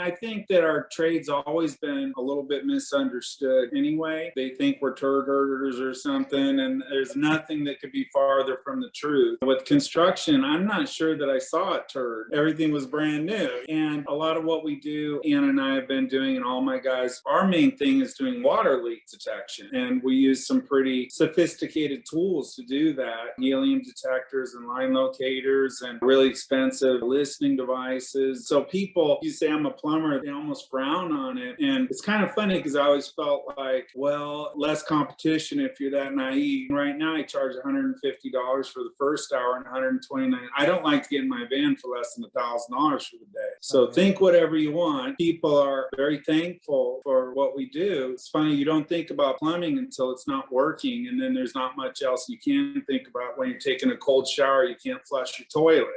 I think that our trade's always been a little bit misunderstood anyway. They think we're turd herders or something, and there's nothing that could be farther from the truth. With construction, I'm not sure that I saw a turd. Everything was brand new. And a lot of what we do, Anna and I have been doing, and all my guys, our main thing is doing water leak detection. And we use some pretty sophisticated tools to do that. Helium detectors and line locators and really expensive listening devices. So people, you say I'm a plumber, they almost frown on it. And it's kind of funny because I always felt like, well, less competition if you're that naive. Right now I charge $150 for the first hour and $129. I don't like to get in my van for less than $1,000 for the day. So think whatever you want. People are very thankful for what we do. It's funny, you don't think about plumbing until it's not working, and then there's not much else you can think about. When you're taking a cold shower, you can't flush your toilet.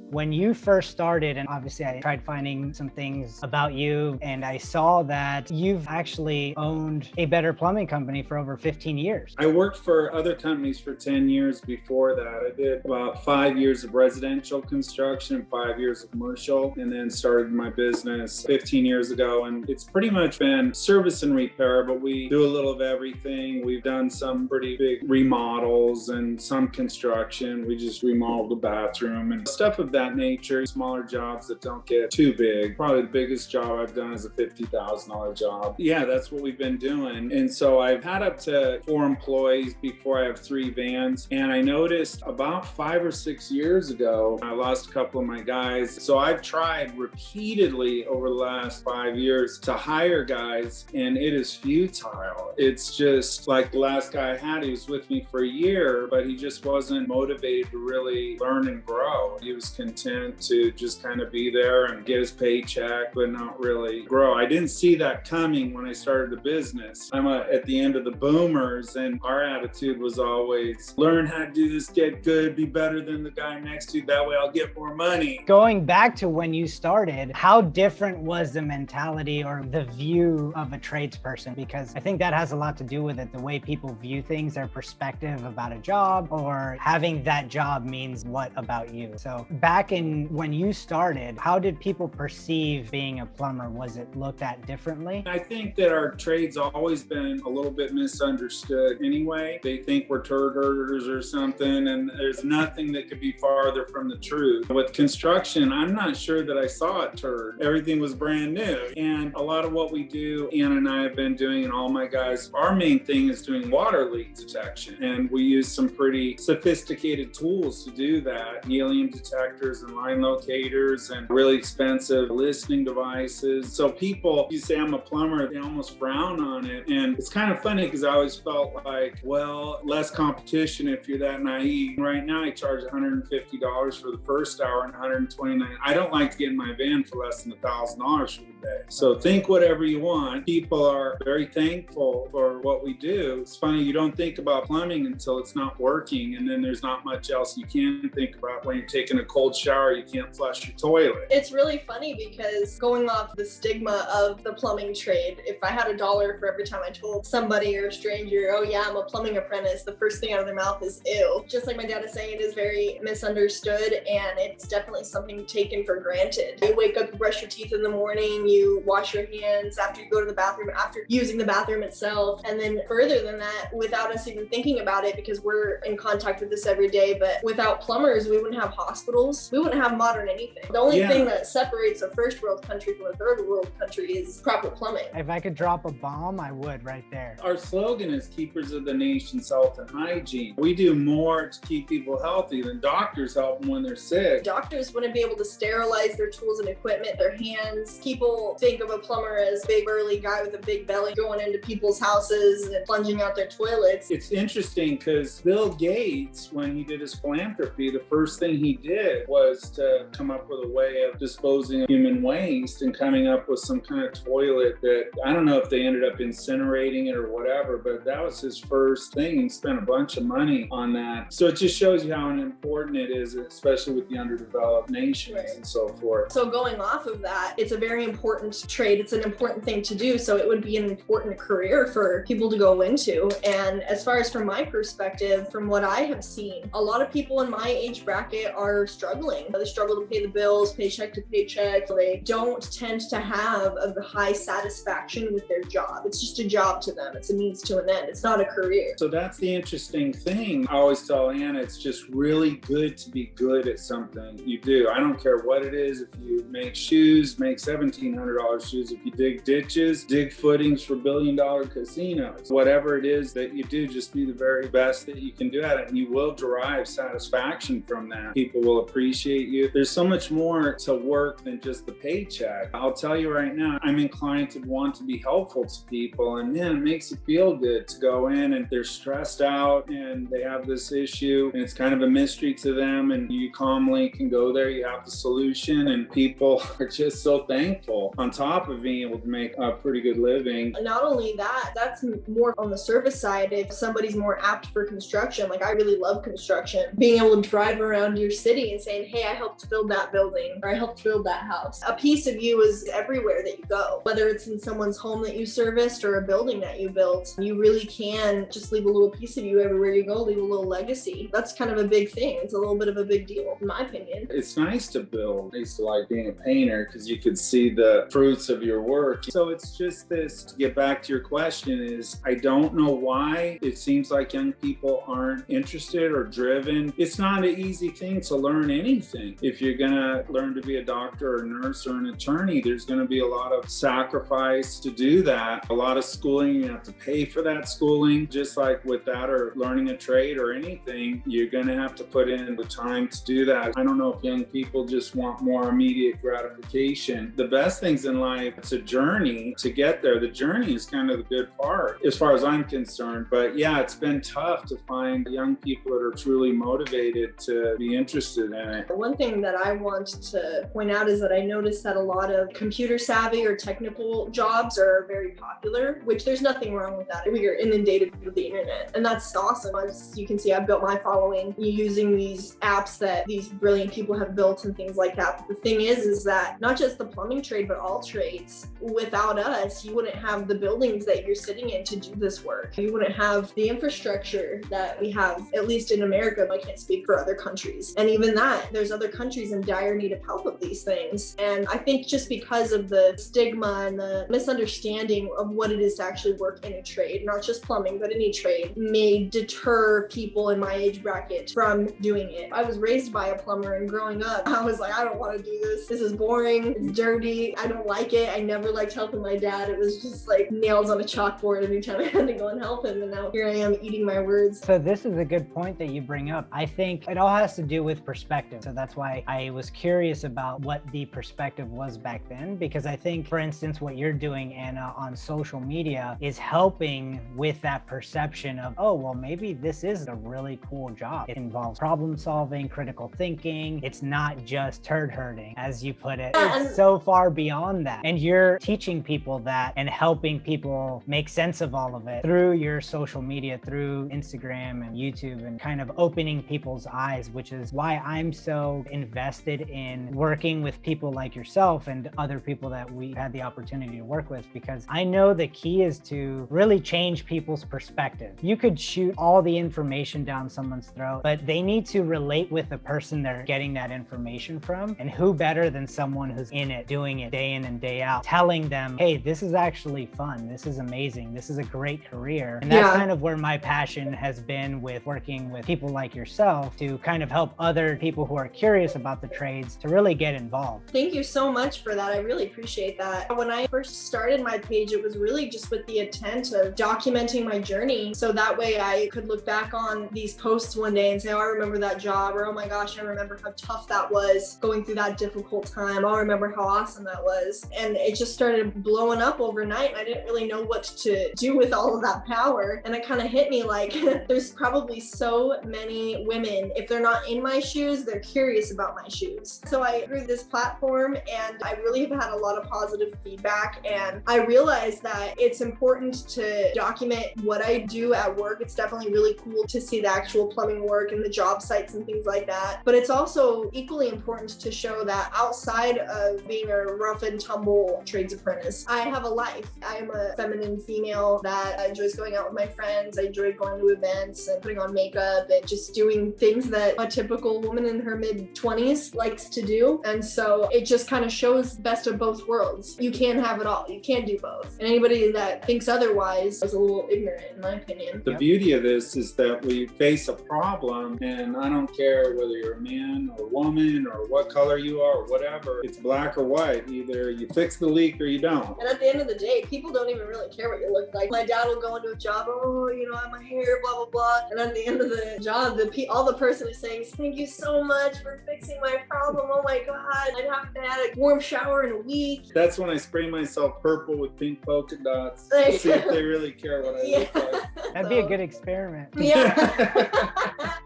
When you first started, and obviously I tried finding some things about you, and I saw that you've actually owned a Better Plumbing company for over 15 years. I worked for other companies for 10 years before that. I did about 5 years of residential construction, 5 years of commercial, and then started my business 15 years ago. And it's pretty much been service and repair, but we do a little of everything. We've done some pretty big remodels and some construction. We just remodeled a bathroom and stuff of that nature, smaller jobs that don't get too big. Probably the biggest job I've done is a $50,000 job. Yeah, that's what we've been doing. And so I've had up to 4 employees before I have 3 vans. And I noticed about 5 or 6 years ago, I lost a couple of my guys. So I've tried repeatedly over the last 5 years to hire guys, and it is futile. It's just like the last guy I had, he was with me for a year, but he just wasn't motivated to really learn and grow. He was content to just kind of be there and get his paycheck, but not really grow. I didn't see that coming when I started the business. I'm at the end of the boomers, and our attitude was always learn how to do this, get good, be better than the guy next to you. That way I'll get more money. Going back to when you started, how different was the mentality or the view of a tradesperson? Because I think that has a lot to do with it, the way people view things, their perspective about a job, or having that job means what about you. So back in when you started, how did people perceive being a plumber? Was it looked at differently? I think that our trade's always been a little bit misunderstood anyway. They think we're turd herders or something, and there's nothing that could be farther from the truth. With construction, I'm not sure that I saw a turd. Everything was brand new. And a lot of what we do, Anna and I have been doing, and all my guys, our main thing is doing water leak detection. And we use some pretty sophisticated tools to do that. Helium detectors and line locators and really expensive listening devices. So people, you say I'm a plumber, they almost frown on it. And it's kind of funny because I always felt like, well, less competition if you're that naive. Right now I charge $150 for the first hour and $129. I don't like to get in my van for less than $1,000 for the day. So think whatever you want. People are very thankful for what we do. It's funny, you don't think about plumbing until it's not working, and then there's not much else you can think about. When you're taking a cold shower, you can't flush your toilet. It's really funny because going off the stigma of the plumbing trade, if I had $1 for every time I told somebody or a stranger, oh yeah, I'm a plumbing apprentice, the first thing out of their mouth is ew. Just like my dad is saying, it is very misunderstood, and it's definitely something taken for granted. You wake up, you brush your teeth in the morning, you wash your hands after you go to the bathroom, after using the bathroom itself, and then further than that, without us even thinking about it, because we're in contact with this every day, but without plumbers, we wouldn't have hospitals, we wouldn't have modern anything. The only thing that separates a first world country from a third world country is proper plumbing. If I could drop a bomb, I would right there. Our slogan is keepers of the nation's health and hygiene. We do more to keep people healthy than doctors help them when they're sick. Doctors wouldn't be able to sterilize their tools and equipment, their hands. People think of a plumber as a big burly guy with a big belly going into people's houses and plunging out their toilets. It's interesting because Bill Gates, when he did his philanthropy, the first thing he did was to come up with a way of disposing of human waste and coming up with some kind of toilet that, I don't know if they ended up incinerating it or whatever, but that was his first thing. He spent a bunch of money on that. So it just shows you how important it is, especially with the underdeveloped nations and so forth. So going off of that, it's a very important trade. It's an important thing to do. So it would be an important career for people to go into. And as far as from my perspective, from what I have seen, a lot of people in my age bracket are struggling struggling. They struggle to pay the bills, paycheck to paycheck. They don't tend to have a high satisfaction with their job. It's just a job to them. It's a means to an end. It's not a career. So that's the interesting thing. I always tell Anna, it's just really good to be good at something you do. I don't care what it is. If you make shoes, make $1,700 shoes. If you dig ditches, dig footings for billion-dollar casinos. Whatever it is that you do, just be the very best that you can do at it, and you will derive satisfaction from that. People will appreciate you. There's so much more to work than just the paycheck. I'll tell you right now, I'm inclined to want to be helpful to people, and then it makes you feel good to go in and they're stressed out and they have this issue and it's kind of a mystery to them, and you calmly can go there, you have the solution, and people are just so thankful on top of being able to make a pretty good living. Not only that, that's more on the service side. If somebody's more apt for construction, like I really love construction, being able to drive around your city and saying, hey, I helped build that building, or I helped build that house. A piece of you is everywhere that you go, whether it's in someone's home that you serviced or a building that you built. You really can just leave a little piece of you everywhere you go, leave a little legacy. That's kind of a big thing. It's a little bit of a big deal, in my opinion. It's nice to build. I used to like being a painter because you could see the fruits of your work. So it's just this, to get back to your question, is I don't know why it seems like young people aren't interested or driven. It's not an easy thing to learn anything. If you're gonna learn to be a doctor or a nurse or an attorney, there's gonna be a lot of sacrifice to do that. A lot of schooling, you have to pay for that schooling. Just like with that, or learning a trade or anything, you're gonna have to put in the time to do that. I don't know if young people just want more immediate gratification. The best things in life, it's a journey to get there. The journey is kind of the good part as far as I'm concerned. But yeah, it's been tough to find young people that are truly motivated to be interested in it. The one thing that I want to point out is that I noticed that a lot of computer savvy or technical jobs are very popular, which there's nothing wrong with that. We are inundated with the internet, and that's awesome. As you can see, I've built my following using these apps that these brilliant people have built and things like that. But the thing is that not just the plumbing trade, but all trades, without us, you wouldn't have the buildings that you're sitting in to do this work. You wouldn't have the infrastructure that we have, at least in America. I can't speak for other countries. And even that, there's other countries in dire need of help of these things. And I think just because of the stigma and the misunderstanding of what it is to actually work in a trade, not just plumbing, but any trade, may deter people in my age bracket from doing it. I was raised by a plumber, and growing up, I was like, I don't want to do this. This is boring. It's dirty. I don't like it. I never liked helping my dad. It was just like nails on a chalkboard every time I had to go and help him. And now here I am eating my words. So this is a good point that you bring up. I think it all has to do with perspective. So that's why I was curious about what the perspective was back then, because I think, for instance, what you're doing, Anna, on social media is helping with that perception of, oh, well, maybe this is a really cool job. It involves problem solving, critical thinking. It's not just turd herding, as you put it. It's so far beyond that. And you're teaching people that and helping people make sense of all of it through your social media, through Instagram and YouTube, and kind of opening people's eyes, which is why I'm so invested in working with people like yourself and other people that we had the opportunity to work with, because I know the key is to really change people's perspective. You could shoot all the information down someone's throat, but they need to relate with the person they're getting that information from. And who better than someone who's in it, doing it day in and day out, telling them, hey, this is actually fun. This is amazing. This is a great career. And that's kind of where my passion has been with working with people like yourself, to kind of help other people who are curious about the trades to really get involved. Thank you so much for that. I really appreciate that. When I first started my page, it was really just with the intent of documenting my journey. So that way I could look back on these posts one day and say, oh, I remember that job, or oh my gosh, I remember how tough that was going through that difficult time. I'll remember how awesome that was. And it just started blowing up overnight. I didn't really know what to do with all of that power. And it kind of hit me like, there's probably so many women, if they're not in my shoes, they're curious about my shoes. So I grew this platform, and I really have had a lot of positive feedback. And I realized that it's important to document what I do at work. It's definitely really cool to see the actual plumbing work and the job sites and things like that. But it's also equally important to show that outside of being a rough and tumble trades apprentice, I have a life. I am a feminine female that enjoys going out with my friends. I enjoy going to events and putting on makeup and just doing things that a typical woman in her mid-20s likes to do. And so it just kind of shows best of both worlds. You can have it all. You can do both. And anybody that thinks otherwise is a little ignorant, in my opinion. The beauty of this is that we face a problem, and I don't care whether you're a man or woman or what color you are or whatever, it's black or white. Either you fix the leak or you don't. And at the end of the day, people don't even really care what you look like. My dad will go into a job, oh, you know, I have my hair, blah, blah, blah. And at the end of the job, all the person is saying, thank you so much for fixing my problem. Oh my God, I haven't had a warm shower in a week. That's when I spray myself purple with pink polka dots to see if they really care what I look like. That'd be a good experiment. Yeah.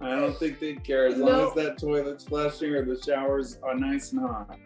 I don't think they'd care as long as that toilet's flushing or the shower's nice and hot.